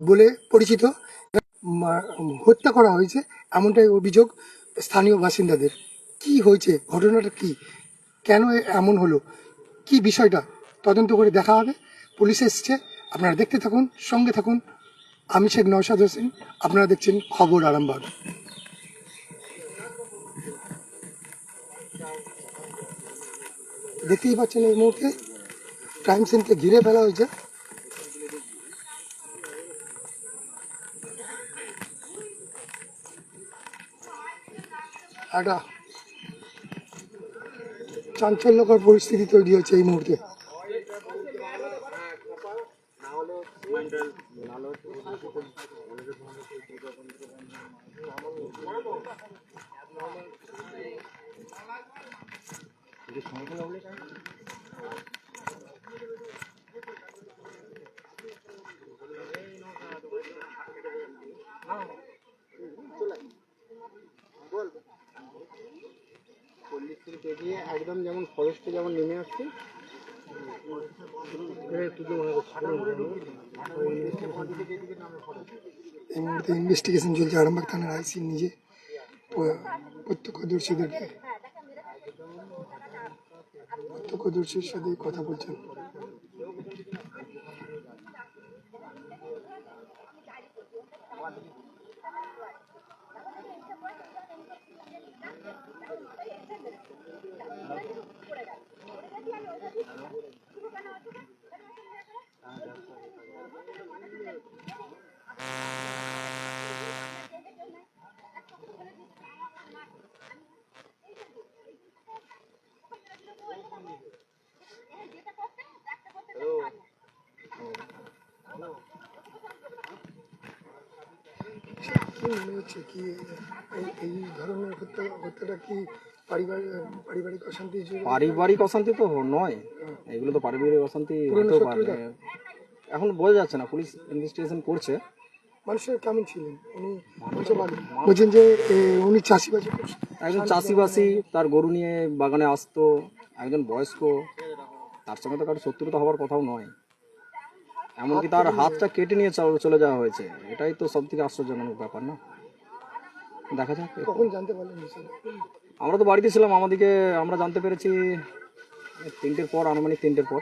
বলে পরিচিত হত্যা করা হয়েছে এমনটাই অভিযোগ স্থানীয় বাসিন্দাদের। কি হয়েছে, ঘটনাটা কি, কেন এমন হলো, কি বিষয়টা তদন্ত করে দেখা হবে। পুলিশ এসছে, আপনারা দেখতে থাকুন, সঙ্গে থাকুন। আমি শেখ নওশাদ হোসেন, আপনারা দেখছেন খবর আরামবাগ। দেখতেই পাচ্ছেন এই মুহূর্তে ক্রাইম সিনকে ঘিরে ফেলা হয়েছে। একটা চাঞ্চল্যকর পরিস্থিতি তৈরি হচ্ছে এই মুহূর্তে। পল্লীর থেকে পেরিয়ে একদম যেমন ফরেস্টে যেমন নেমে আসছে এই মুহূর্তে ইনভেস্টিগেশন চলছে। আরামবাগ থানার আইসি নিজে প্রত্যক্ষদর্শীর সাথে কথা বলছেন। কি মনে হচ্ছে, কি এই ধরনের হত্যাটা কি পারিবারিক অশান্তি? পারিবারিক অশান্তি তো নয়, এগুলো তো পারিবারিক অশান্তি হতেও পারে। এখন বোঝা যাচ্ছে না, পুলিশ ইনভেস্টিগেশন করছে। মানুষের কেমন ছিলেন উনি? বলছেন যে উনি চাষিবাসী, একজন চাষিবাসী, তার গরু নিয়ে বাগানে আসতো, একজন বয়স্ক, তার সঙ্গে তো কারো শত্রুতা হওয়ার কথাও নয়। এমনকি তার হাতটা কেটে নিয়ে চলে যাওয়া হয়েছে, এটাই তো সব থেকে আশ্চর্যজনক ব্যাপার না? দেখা যাক। কখন জানতে পারলেন? আমরা তো বাড়িতে ছিলাম, আমরা জানতে পেরেছি 3টের পর, আনুমানিক 3টের পর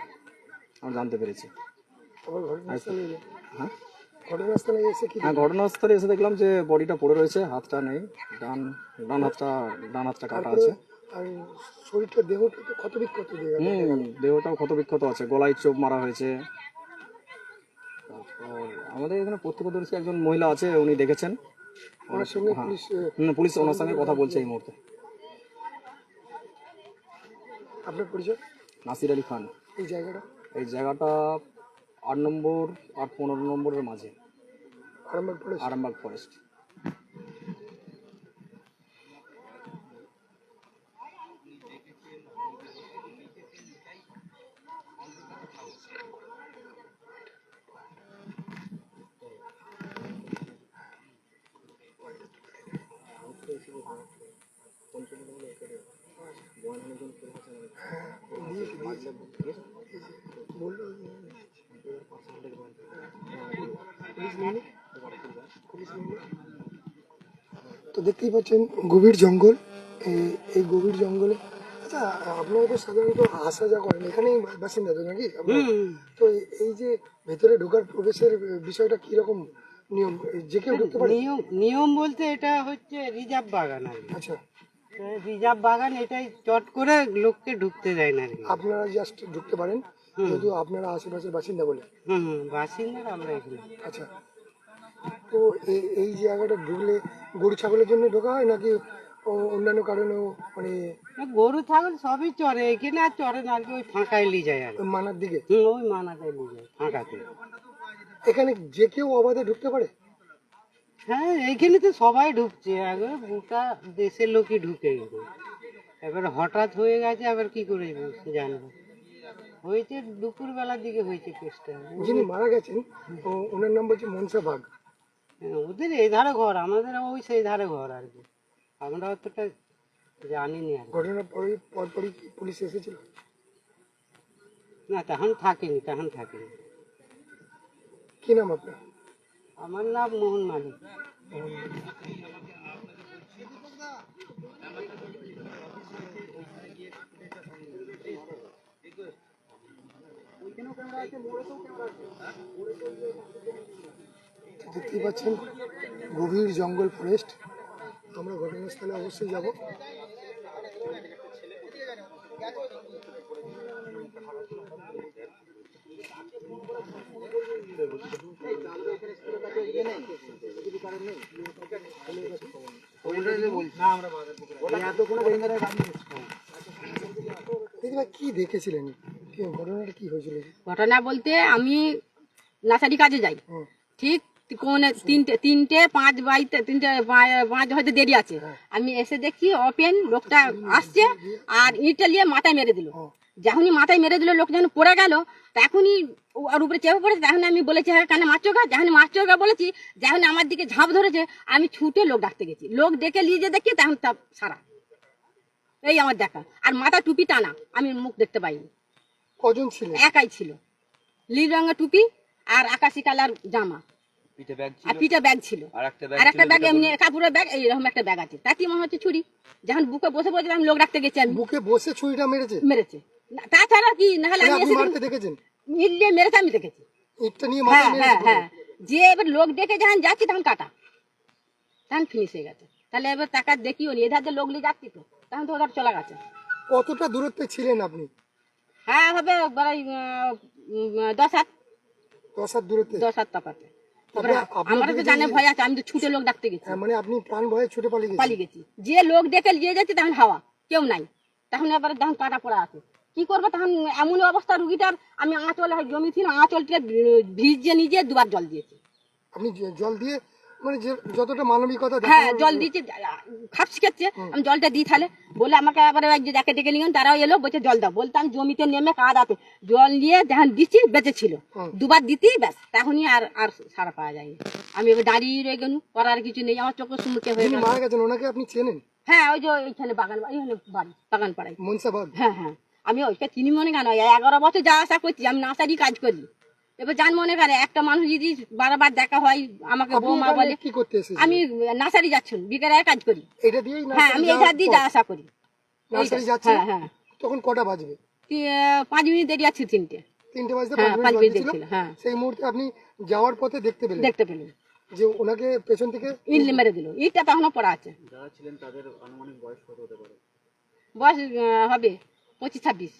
আমরা জানতে পেরেছি। হ্যাঁ, ঘটনাস্থলে এসে দেখলাম যে বডিটা পড়ে রয়েছে, হাতটা নেই, ডান হাতটা কাটা আছে। আর শরীরটা, দেহটা তো ক্ষতবিক্ষত। দেহটাও ক্ষতবিক্ষত আছে, গলায় চোপ মারা হয়েছে। তারপর আমাদের এখানে প্রত্যক্ষদর্শী একজন মহিলা আছে, উনি দেখেছেন। ওনার সঙ্গে পুলিশ ওনার সঙ্গে কথা বলছে এই মুহূর্তে। আপনার পরিচয়? নাসির আলী খান। এই জায়গাটা 8 নম্বর আর 15 নম্বরের মাঝে, আরামবাগ ফরেস্ট। তো দেখতেই পাচ্ছেন গভীর জঙ্গল। এই গভীর জঙ্গলে, আচ্ছা আপনারা তো সাধারণত আসা যা করেন, এখানেই বাসিন্দা তো নাকি? তো এই যে ভেতরে ঢোকার প্রবেশের বিষয়টা কিরকম নিয়ম? যে কেউ ঢুকতে পারে? নিয়ম বলতে এটা হচ্ছে রিজার্ভ বাগান আর কি। আচ্ছা, রিজার্ভ বাগান, এটাই চট করে লোককে ঢুকতে দেয় না আর কি। আপনারা জাস্ট ঢুকতে পারেন যেহেতু আপনারা আশেপাশের বাসিন্দা বলে। বাসিন্দার আমরা এখানে। আচ্ছা, তো এই জায়গাটা ঢুকলে গরু ছাগলের জন্য ঢোকা হয় নাকি অন্যান্য কারণেও? মানে গরু ছাগল সবই চড়ে, এখানে আর চড়ে না আর কি, ওই ফাঁকায় নিয়ে যায় আর কি। মানার দিকে? ওই মানাতে নিয়ে যায় ফাঁকাতে। এখানে যে কেউ অবাধে ঢুকতে পারে? হ্যাঁ, এইখানে তো সবাই ঢুকছে, একবার গোটা দেশের লোকই ঢুকে গেছে। এবার হঠাৎ হয়ে গেছে, আবার কি করে জানবো। হয়েছে দুপুর বেলার দিকে হয়েছে কেসটা। যিনি মারা গেছেন ওনার নাম বলছে মনসা বাগ। ওদের এই ধারে ঘর, আমাদের ওই সেই ধারে ঘর আর কি। আমরা অতটা জানিনি আর। ঘটনার পরপরই কি পুলিশ এসেছিল? না, তখন থাকিনি। কি নাম আপনার? আমার নাম মোহন মালিক। দেখতেই পাচ্ছেন গভীর জঙ্গল ফরেস্ট। আমরা ঘটনাস্থলে অবশ্যই যাব। দিদিভাই কি দেখেছিলেন, ঘটনাটা কি হয়েছিল? ঘটনা বলতে আমি নার্সারি কাজে যাই, হুম, ঠিক কোন তিনটে পাঁচ বাইতে তিনটে পাঁচ হয়তো দেরি আছে, আমি এসে দেখি ওপেন লোকটা আসছে আর ইটটা নিয়ে মাথায় মেরে দিল। যখনই মাথায় মেরে দিল, লোক যখন পড়ে গেল তখনই ওর উপরে চেপে পড়েছে। তখন আমি বলেছি হ্যাঁ কেন মারছো গা? যখন মারছো গা বলেছি, যখন আমার দিকে ঝাঁপ ধরেছে আমি ছুটে লোক ডাকতে গেছি। লোক ডেকে নিয়ে যে দেখি তখন তা সারা এই আমার দেখা। আর মাথা টুপি টানা, আমি মুখ দেখতে পাইনি। কজন ছিলেন? একাই ছিল, নীল রঙের টুপি আর আকাশি কালার জামা, আর পিঠে ব্যাগ ছিল, আর একটা ব্যাগ এমনি কাপড়ের ব্যাগ, এইরকম একটা ব্যাগ আছে। তাতে মনে হচ্ছে ছুরি। যখন বুকে বসে পড়েছে আমি লোক রাখতে গেছি, আমি বুকে বসে ছুরিটা মেরেছে? মেরেছে। তাছাড়া কি, নাহলে আমি আপনি এসে মারতে দেখেছেন? মিলিয়ে মেরেছে, আমি দেখেছি। ইটটা নিয়ে হ্যাঁ মাথায় হ্যাঁ মেরেছে? হ্যাঁ, যে এবার লোক ডেকে যখন যাচ্ছি তখন কাটা, তখন ফিনিশ হয়ে গেছে। তাহলে এবার টাকা দেখিও নি, এধার যে লোক নিয়ে যাচ্ছি তো তখন তো ওদের চলে গেছে। কতটা দূরত্বে ছিলেন আপনি? হ্যাঁ হবে প্রায় 10 হাত, 10 হাত দূরত্বে? 10 হাত টাকাতে। আপনার আমার তো জানে ভয় আছে, আমি তো ছুটে লোক ডাকতে গেছি, মানে আপনি প্রাণ ভয়ে ছুটে পালিয়ে গেছেন? পালিয়ে গেছি। যে লোক ডেকে নিয়ে যাচ্ছে তখন হাওয়া, কেউ নাই। তখন এবারে তখন কাটা পড়া আছে, কি করবো তখন? এমন অবস্থা রুগীটার, আমি আঁচলে জমি ছিল, আঁচলটা ভিজিয়ে নিজে দুবার জল দিয়েছি। আপনি জল দিয়ে, মানে যতটা মানবিকতা হ্যাঁ দেখানোর- জল দিয়েছি, খাপ শিখাচ্ছে, আমি জলটা দিই তাহলে বলে আমাকে আবার এক যে যাকে ডেকে নিয়ে তারাও এলো, বলছে জল দাও। বলতে আমি জমিতে নেমে কাজ আছে, জল নিয়ে যখন দিচ্ছি বেঁচে ছিল, দুবার দিতেই ব্যাস, তখনই আর আর সারা পাওয়া যায়নি। আমি এবার দাঁড়িয়ে রয়ে গেল, করার কিছু নেই, আমার চোখের সম্মুখে হয়ে যিনি গেল। মারা গেছেন ওনাকে আপনি চেনেন? হ্যাঁ ওই যে এইখানে বাগান, এইখানে বাড়ি বাগান পাড়ায়। মনসাবাদ? হ্যাঁ হ্যাঁ, আমি ওইটা চিনি মনে কেন, 11 বছর যা আশা করছি, আমি নার্সারি কাজ করি। এবার জান মনে কেন, একটা মানুষ যদি বারবার দেখা হয় আমাকে আপনি বৌমা এখানে বলে। কি করতে এসেছেন? আমি নার্সারি যাচ্ছি, বিকেলে কাজ করি। এটা দিয়েই হ্যাঁ আমি এই ধার দিয়ে যা আশা করি। নার্সারি এইটা, যাচ্ছেন? হ্যাঁ হ্যাঁ। তখন কটা বাজবে? 5 মিনিট দেরি আছে, 3টে। 3টে বাজতে হ্যাঁ 5 5 মিনিট মিনিট বাকি দেরি ছিল। ছিল, হ্যাঁ। সেই মুহূর্তে আপনি যাওয়ার পথে দেখতে পেলেন দেখতে পেলাম যে ওনাকে পেছন থেকে ইট মেরে দিল। ইটটা তখনও পড়া আছে। বয়স হবে 25-26।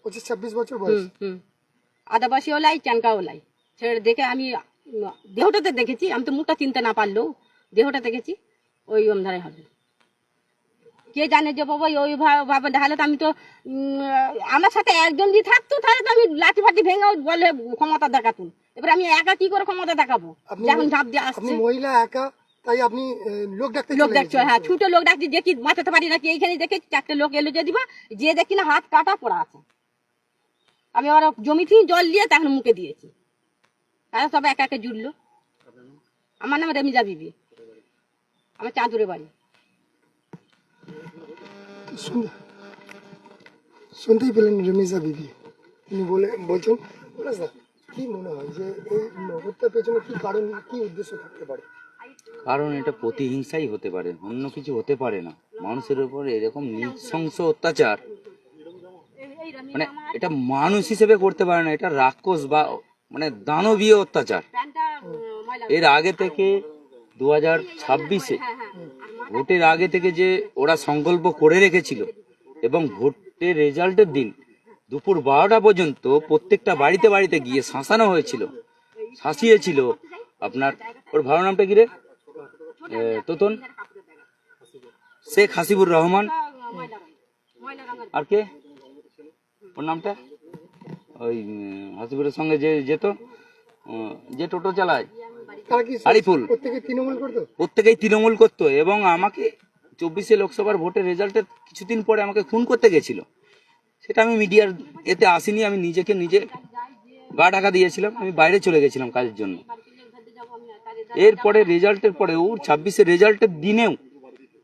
25-26 বছর বয়স। হুম, আদাবাসী ওলাই, চানকা ওলাই। ছেড়ে দেখে আমি দেহটাতে দেখেছি, আমি তো মুখটা চিনতে না পারলেও দেহটা দেখেছি ওই ধারে হবে। কে জানে যে বাবা ওই ভাবে দেখালে তো আমি তো আমার সাথে একজন যদি থাকতো তাহলে তো আমি লাঠি ফাটি ভেঙে বলে ক্ষমতা দেখাতুন। এবার আমি একা কি করে ক্ষমতা দেখাবো? আপনি যখন ঝাঁপ দিয়ে আপনি আসছে, মহিলা একা, তাই আপনি লোক ডাকতে লোক চলে দেখছো, গেছেন। হ্যাঁ ছুটে লোক ডাকছি, দেখি মাথাতে পারি নাকি, এইখানে দেখে 4টে লোক এলো যে দিবা, যে দেখি না হাত কাটা পড়া আছে। আমি আবার জমি থেকে জল দিয়ে তখন মুখে দিয়েছি, তারা সব একা একা জুড়লো। আমার নাম রেমিজা বিবি, আমার চাঁদুরে বাড়ি। শুনতেই পেলেন রেমিজা বিবি, তিনি বলছেন। স্যার কি মনে হয় যে এই হত্যার পেছনে কি কারণ, কি উদ্দেশ্য থাকতে পারে? কারণ এটা প্রতিহিংসাই হতে পারে, অন্য কিছু হতে পারে না। মানুষের উপর এরকম নৃশংস অত্যাচার, মানে এটা মানুষ হিসেবে করতে পারে না, এটা রাক্ষস বা মানে দানবীয় অত্যাচার। এর আগে থেকে 2026-এ ভোটের আগে থেকে যে ওরা সংকল্প করে রেখেছিল, এবং ভোটের রেজাল্টের দিন দুপুর 12টা পর্যন্ত প্রত্যেকটা বাড়িতে বাড়িতে গিয়ে শাসানো হয়েছিল, শাসিয়েছিল। আপনার ওর ভালো নামটা কি রে, তোতন শেখ হাসিবুর রহমান, আর কে ওর নামটা, ওই হাসিবুরের সঙ্গে যে যেত, যে টোটো চালায়, তারা কি আরিফুল, প্রত্যেকে তৃণমূল করতো? প্রত্যেকেই তৃণমূল করতো। এবং আমাকে 24-এ লোকসভার ভোটের রেজাল্টের কিছুদিন পরে আমাকে খুন করতে গেছিল। সেটা আমি মিডিয়ার এতে আসিনি, আমি নিজেকে নিজে গা ঢাকা দিয়েছিলাম, আমি বাইরে চলে গেছিলাম কাজের জন্য। এরপরে রেজাল্টের পরে ওর 26-এর রেজাল্টের দিনেও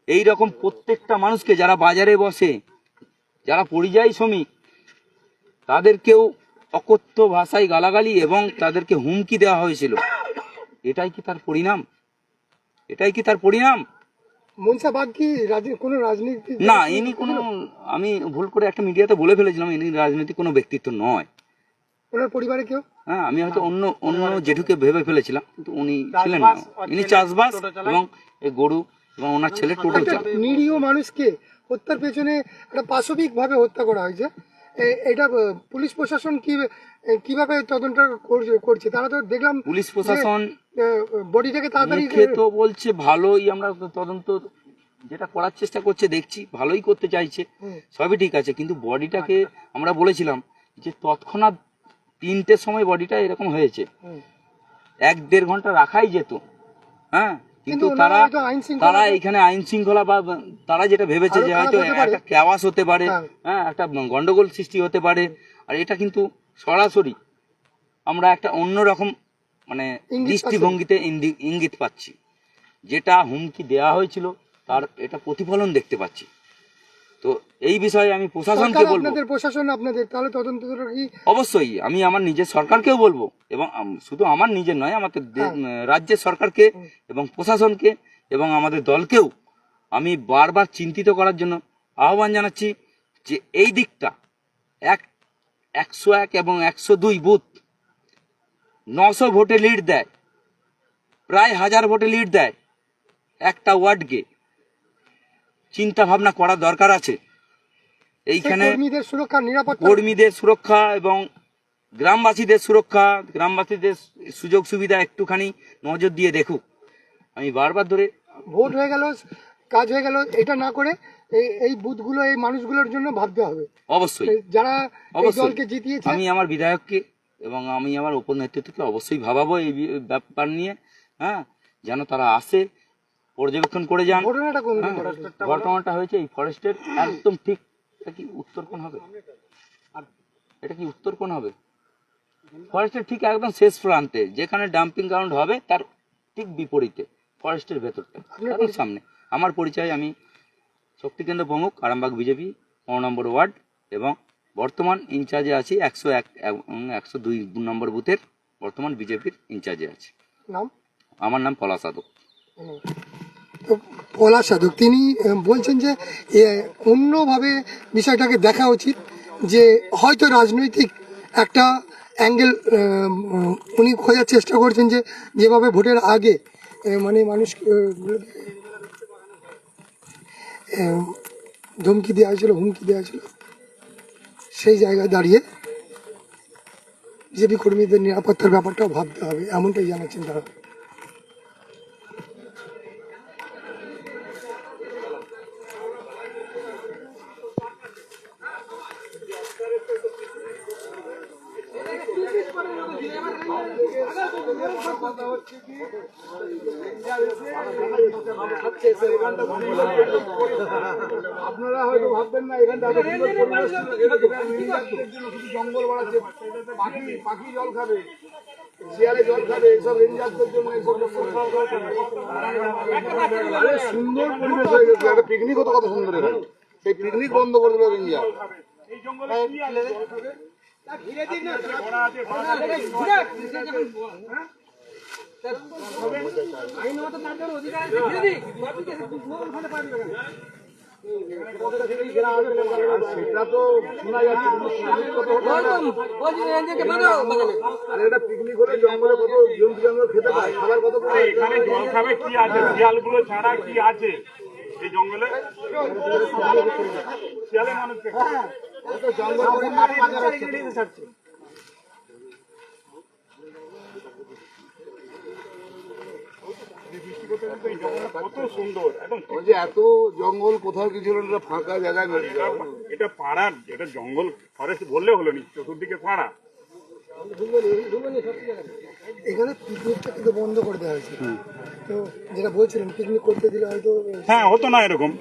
এই রকম প্রত্যেকটা মানুষকে, যারা বাজারে বসে, যারা পরিযায়ী শ্রমিক, তাদেরকেও অকথ্য ভাষায় গালাগালি এবং তাদেরকে হুমকি দেওয়া হয়েছিল এটাই কি তার পরিণাম? এটাই কি তার পরিণাম? মনসা বাগ কি কোনো রাজনীতি? না, ইনি কোনো, আমি ভুল করে একটা মিডিয়াতে বলে ফেলেছিলাম, ইনি রাজনৈতিক কোনো ব্যক্তিত্ব নয়। ওনার পরিবারে কেউ? হ্যাঁ, আমি হয়তো অন্য জেঠুকে ভেবে ফেলেছিলাম, কিন্তু উনি ছিলেন না। ইনি চাষবাস এবং এই গরু এবং ওনার ছেলে টোটো একটা চালায়। নিরীহ মানুষকে হত্যার পেছনে একটা পাশবিক ভাবে হত্যা করা হয়েছে। এটা পুলিশ প্রশাসন কিভাবে তদন্ত করছে? তারা তো দেখলাম পুলিশ প্রশাসন বডিটাকে তাড়াতাড়ি মুখে তো বলছে ভালোই, আমরা তদন্ত যেটা করার চেষ্টা করছে দেখছি, ভালোই করতে চাইছে, সবই ঠিক আছে, কিন্তু বডিটাকে আমরা বলেছিলাম যে তৎক্ষণাৎ 3টের সময় বডিটা এরকম হয়েছে, 1-1.5 ঘন্টা রাখাই যেত। হ্যাঁ, কিন্তু ওনারা হয়তো আইন শৃঙ্খলা- তারা এখানে আইন শৃঙ্খলা বা তারা যেটা ভেবেছে আরো যে খারাপ হয়তো হতে পারে। একটা ক্যাওয়াস হতে পারে, হ্যাঁ। হ্যাঁ, একটা গন্ডগোল সৃষ্টি হতে পারে, আর এটা কিন্তু সরাসরি আমরা একটা অন্যরকম মানে ইঙ্গিত দৃষ্টিভঙ্গিতে ইঙ্গিত পাচ্ছি। যেটা হুমকি দেওয়া হয়েছিল তার এটা প্রতিফলন দেখতে পাচ্ছি। তো এই বিষয়ে আমি প্রশাসনকে সরকার বলবো, আপনাদের, প্রশাসন আপনাদের, তাহলে তদন্তটা কি? অবশ্যই আমি আমার নিজের সরকারকেও বলবো, এবং শুধু আমার নিজের নয়, আমাদের রাজ্যের সরকারকে এবং প্রশাসনকে এবং আমাদের দলকেও আমি বারবার চিন্তিত করার জন্য আহ্বান জানাচ্ছি যে এই দিকটা 101 এবং 102 বুথ 900 ভোটে লিড দেয়, প্রায় 1000 ভোটে লিড দেয় একটা ওয়ার্ডকে। চিন্তা ভাবনা করা দরকার আছে এইখানে। কর্মীদের সুরক্ষা, নিরাপত্তা, কর্মীদের সুরক্ষা এবং গ্রামবাসীদের সুরক্ষা, গ্রামবাসীদের সুযোগ সুবিধা একটুখানি নজর দিয়ে দেখুক। আমি বারবার ধরে, ভোট হয়ে গেল, কাজ হয়ে গেল, এটা না করে এই বুথগুলো, এই মানুষগুলোর জন্য ভাবতে হবে। অবশ্যই যারা এই অবশ্যই দলকে জিতিয়েছে, আমি আমার বিধায়ককে এবং আমি আমার উপর নেতৃত্বকে অবশ্যই ভাবাবো এই ব্যাপার নিয়ে, হ্যাঁ, যেন তারা আসে, পর্যবেক্ষণ করে যান। ঘটনাটা কোন হ্যাঁ, ঘটনাটা হয়েছে এই ফরেস্টের একদম ঠিক, এটা কি উত্তর কোণ হবে? এটা কি উত্তর কোণ হবে? ফরেস্টের ঠিক একদম শেষ প্রান্তে, যেখানে ডাম্পিং গ্রাউন্ড হবে তার ঠিক বিপরীতে, ফরেস্টের ভেতরটা একদম সামনে। আমার পরিচয়, আমি শক্তিকেন্দ্র প্রমুখ, আরামবাগ বিজেপি 15 নম্বর ওয়ার্ড, এবং বর্তমান ইনচার্জে আছি 101 এবং 102 নম্বর বুথের বর্তমান বিজেপির ইনচার্জে আছি। নাম? আমার নাম পলাশ সাধক। তো পলাশ সাধক তিনি বলছেন যে অন্যভাবে বিষয়টাকে দেখা উচিত, যে হয়তো রাজনৈতিক একটা অ্যাঙ্গেল উনি খোঁজার চেষ্টা করছেন, যে যেভাবে ভোটের আগে মানে মানুষ ধমকি দেওয়া হয়েছিল, হুমকি দেওয়া হয়েছিল, সেই জায়গায় দাঁড়িয়ে বিজেপি কর্মীদের নিরাপত্তার ব্যাপারটাও ভাবতে হবে, এমনটাই জানাচ্ছেন তারা। আপনারা হয়তো ভাববেন না এখানটা এত সুন্দর পরিবেশ ছিল, শুধু জঙ্গল বাড়াচ্ছে, পাখি জল খাবে, শিয়ালে জল খাবে, এইসব রেঞ্জারদের জন্য এইসব সুন্দর পরিবেশ হয়ে গেছে। একটা পিকনিক হতো কত সুন্দর এখানে, সেই পিকনিক বন্ধ করে দিল রেঞ্জার। সেটা তো শোনা যাচ্ছে, কিন্তু পিকনিক কত হতো না। আর এটা পিকনিক হলে জঙ্গলে কত জন্তু জানোয়ার খেতে পায়, খাবার কত পায়। এখানে জল খাবে কি আছে? শিয়ালগুলো ছাড়া কি আছে এই জঙ্গলে? শিয়ালে মানুষকে খায়। এই জঙ্গলটা কত সুন্দর, একদম ওই যে এত জঙ্গল কোথাও কি ছিল না, ফাঁকা জায়গায় বেরিয়ে যাওয়া। এটা পাড়ার, এটা জঙ্গল ফরেস্ট বললে হলো নি, চতুর্দিকে পাড়া। এখানে পিকনিকটা কিন্তু বন্ধ করে দেওয়া হয়েছে, তো যেটা বলছিলেন পিকনিক করতে দিলে হয়তো হ্যাঁ, হতো না এরকম।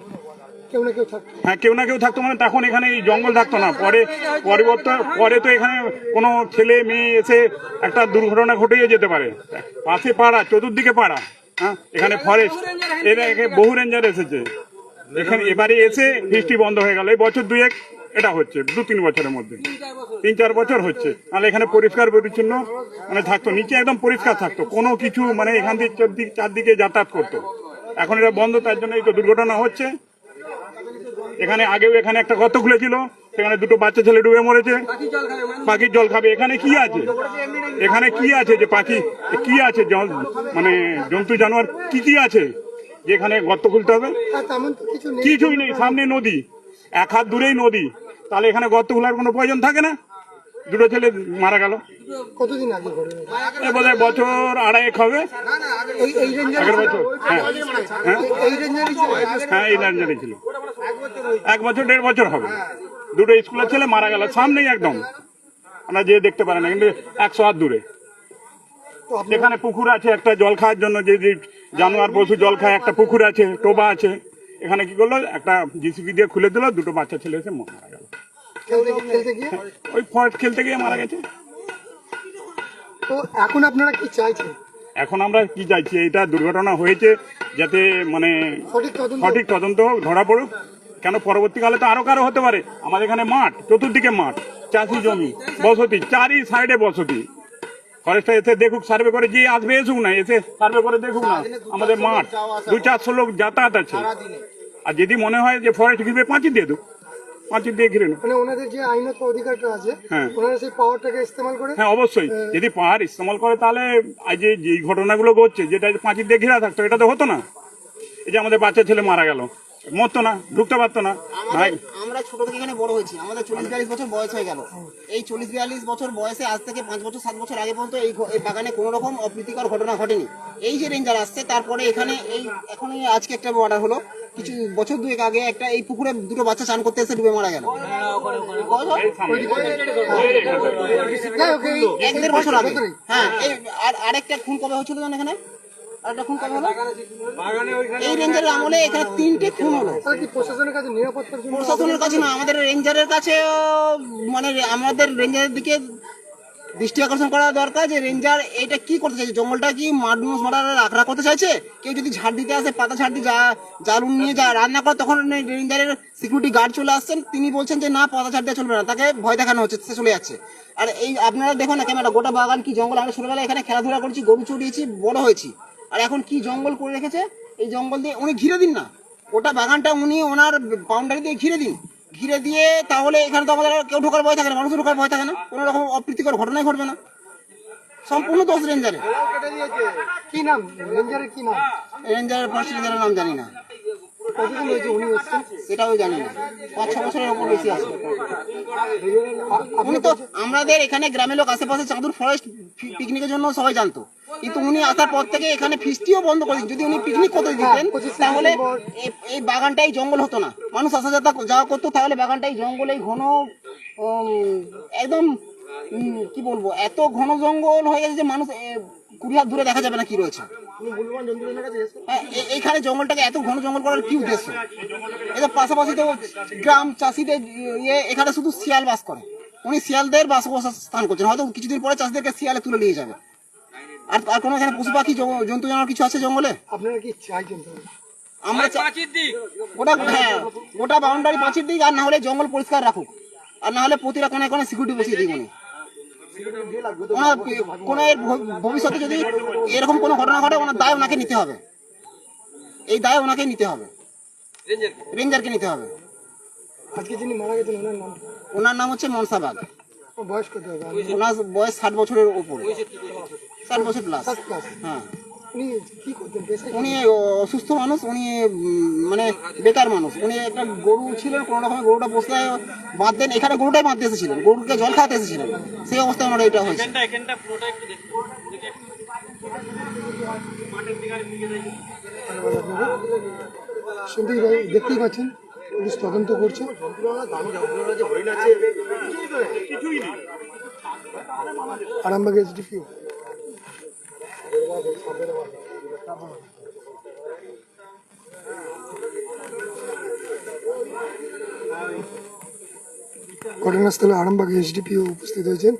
কেউ না কেউ থাকতো। হ্যাঁ, কেউ না কেউ থাকতো, মানে তখন এখানে এই জঙ্গল থাকতো না। পরে তো এখানে কোনো ছেলে মেয়ে এসে একটা দুর্ঘটনা ঘটেই যেতে পারে। পাশে পাড়া, চতুর্দিকে পাড়া, হ্যাঁ, এখানে ফরেস্ট, বহু রেঞ্জার এসেছে এখানে। এবারে এসে বৃষ্টি বন্ধ হয়ে গেল, এই বছর 2-1 এটা হচ্ছে 2-3 বছরের মধ্যে, 3-4 বছর হচ্ছে। নাহলে এখানে পরিষ্কার পরিচ্ছন্ন মানে থাকতো, নিচে একদম পরিষ্কার থাকতো, কোনো কিছু মানে এখান থেকে চারদিকে যাতায়াত করতো। এখন এটা বন্ধ, তার জন্য এই তো দুর্ঘটনা হচ্ছে। এখানে আগেও এখানে একটা গর্ত খুলেছিল, সেখানে 2টো বাচ্চা ছেলে ডুবে মরেছে। পাখির জল খাবে, এখানে কি আছে? এখানে কি আছে যে পাখি কি আছে, জল মানে জন্তু জানোয়ার কি আছে যে এখানে গর্ত খুলতে হবে? আর তেমন তো কিছু নেই। কিছুই নেই, সামনে নদী, 1 হাত দূরেই নদী, তাহলে এখানে গর্ত খোলার কোনো প্রয়োজন থাকে না। 2টো ছেলে মারা গেল, কতদিন আগে ঘটনা? বোধহয় বছর 2.5 হবে, এই রেঞ্জার আগের বছর। হ্যাঁ হ্যাঁ এই রেঞ্জারই ছিল। হ্যাঁ, এই লাইনজারি ছিল, 1 বছর 1.5 বছর হবে। 2টো স্কুলের ছেলে মারা গেল সামনেই একদম, আমরা যে দেখতে পারেন না, কিন্তু 100 হাত দূরে। এখানে পুকুর আছে একটা জল খাওয়ার জন্য, যে যে জানোয়ার পশু জল খায়, একটা পুকুর আছে, টোবা আছে। এখানে কি করলো, একটা জিসিবি দিয়ে খুলে দিল, 2টো বাচ্চা ছেলে এসে মারা গেল। খেলতে গিয়ে। ওই ফয়েট খেলতে গিয়ে মারা গেছে। তো এখন আপনারা কি চাইছেন? এখন আমরা কি চাইছি, এটা দুর্ঘটনা হয়েছে যাতে মানে সঠিক তদন্ত হোক, ধরা পড়ুক। কেন পরবর্তীকালে তো আরো কারো হতে পারে। আমাদের এখানে মাঠ, চতুর্দিকে মাঠ, চাষি জমি, বসতি, 4ই সাইডে বসতি। ফরেস্টটা এসে দেখুক, সার্ভে করে, যে আসবে এসুক না, এসে সার্ভে করে দেখুক না। আমাদের মাঠ 200-400 লোক যাতায়াত আছে। আর যদি মনে হয় যে ফরেস্ট ঘিরবে, পাঁচিল দিয়ে দেবো, পাঁচিল দিয়ে ঘিরে নেবো। মানে ওনাদের যে আইনত অধিকারটা আছে, হ্যাঁ। ওনারা সেই পাওয়ারটাকে ইস্তেমাল করে। হ্যাঁ, অবশ্যই। যদি পাহাড় ইস্তেমাল করে, তাহলে আজ যে ঘটনাগুলো ঘটছে, যেটা পাঁচিল দিয়ে ঘেরা থাকতো, এটা তো হতো না। এই যে আমাদের বাচ্চা ছেলে মারা গেল, মরতো না, ঢুকতে পারতো না। আমরা ছোট থেকে এখানে বড় হয়েছি, আমাদের 40-42 বছর বয়স হয়ে গেল। এই 40-42 বছর বয়সে আজ থেকে 5 বছর 7 বছর আগে পর্যন্ত এই বাগানে কোনো রকম অপ্রীতিকর ঘটনা ঘটেনি। এই যে রেঞ্জার আসছে, তারপরে এখানে এখন আজকে একটা অর্ডার হলো, কিছু বছর 2 আগে একটা এই পুকুরে 2টো বাচ্চা চান করতে এসে ডুবে মারা গেল। 1-1.5 বছর আগে। হ্যাঁ, এই আরেকটা খুন কবে হয়েছিল জানেন এখানে? আরেকটা খুন কবে হলো? এই রেঞ্জারের আমলে এখানে 3টে খুন হলো। তাহলে কি প্রশাসনের কাছে নিরাপত্তার জন্য? প্রশাসনের কাছে না, আমাদের রেঞ্জারের কাছে, মানে আমাদের রেঞ্জারের দিকে দৃষ্টি আকর্ষণ করা দরকার যে রেঞ্জার এটা কি করতে চাইছে। জঙ্গলটা কি মানুষ মারার আখড়া করতে চাইছে? কেউ যদি ঝাড় দিতে আসে, পাতা ঝাড় দিয়ে জালুন নিয়ে রান্না করে, তখন রেঞ্জারের সিকিউরিটি গার্ড চলে আসছেন, তিনি বলছেন যে না, পাতা ঝাড় দেওয়া চলবে না, তাকে ভয় দেখানো হচ্ছে, সে চলে যাচ্ছে। আর এই আপনারা দেখুন না ক্যামেরা, গোটা বাগান কি জঙ্গল। আমরা ছোটবেলায় এখানে খেলাধুলা করছি, গরু চড়িয়েছি, বড় হয়েছি, আর এখন কি জঙ্গল করে রেখেছে। এই জঙ্গল দিয়ে উনি ঘিরে দিন না, ওটা বাগানটা উনি ওনার বাউন্ডারি দিয়ে ঘিরে দিন, ঘিরে দিয়ে তাহলে এখানে তো আমাদের কেউ ঢোকার ভয় থাকে না, মানুষের ঢোকার ভয় থাকে না, কোনো রকম অপ্রীতিকর ঘটনাই ঘটবে না। সম্পূর্ণ দোষ রেঞ্জারের। কি নাম রেঞ্জারের, কি নাম? রেঞ্জারের ফার্স্ট রেঞ্জারের নাম জানি না, কতদিন হয়েছে উনি এসছেন? সেটাও জানি না, 5-6 বছরের উপর বেশি আছে। উনি তো আমাদের এখানে গ্রামের লোক, আশেপাশে চাঁদুর ফরেস্ট পিকনিকের জন্য সবাই জানতো, কিন্তু উনি আসার পর থেকে এখানে ফিস্টিও বন্ধ করে দিন। যদি উনি পিকনিক করতে দিতেন, তাহলে এই বাগানটাই জঙ্গল হতো না, মানুষ আসা যাওয়া করতো। তাহলে বাগানটাই জঙ্গল, এই ঘন একদম কি বলবো, এত ঘন জঙ্গল হয়ে গেছে যে মানুষ 20 হাত দূরে দেখা যাবে না কি রয়েছে। হ্যাঁ, এইখানে জঙ্গলটাকে এত ঘন জঙ্গল করার কি উদ্দেশ্য? এটা পাশাপাশি তো গ্রাম, চাষিদের এখানে শুধু শিয়াল বাস করে। উনি শিয়ালদের বাসস্থান করছেন, হয়তো কিছুদিন পরে চাষিদেরকে শিয়ালে তুলে নিয়ে যাবে। আর কোনো এখানে পশু পাখি জন্তু জানোয়ার কিছু আছে জঙ্গলে? আপনারা কি চাইছেন? আমরা গোটা বাউন্ডারি পাঁচির দিক, আর না হলে জঙ্গল পরিষ্কার রাখুক, আর না হলে প্রতিটা কোনায় কোনায় সিকিউরিটি বসিয়ে দিই। ওনার কোনো ভবিষ্যতে যদি এরকম কোনো ঘটনা ঘটে, ওনার দায় ওনাকে নিতে হবে, এই দায় ওনাকে নিতে হবে, রেঞ্জারকে নিতে হবে। আজকে যিনি মারা গেছেন ওনার নাম হচ্ছে মনসা বাগ। বয়স কত হবে? ওনার বয়স 60 বছরের উপরে, 60 বছর প্লাস। হ্যাঁ, উনি কি করতেন পেশায়? উনি অসুস্থ মানুষ, উনি মানে বেকার মানুষ। উনি একটা গরু ছিলেন, কোনো রকমের গরুটা বসতে বাঁধতেন, এখানে গরুটাই বাঁধতে এসেছিলেন, গরুকে জল খাওয়াতে এসেছিলেন, সেই অবস্থায় ওনার এটা হয়েছে। শুনতেই দেখতেই পাচ্ছেন, পুলিশ তদন্ত করছে। আরামবাগ এসডিপিও। ঘটনাস্থলে আরামবাগ এসডিপিও উপস্থিত হয়েছেন।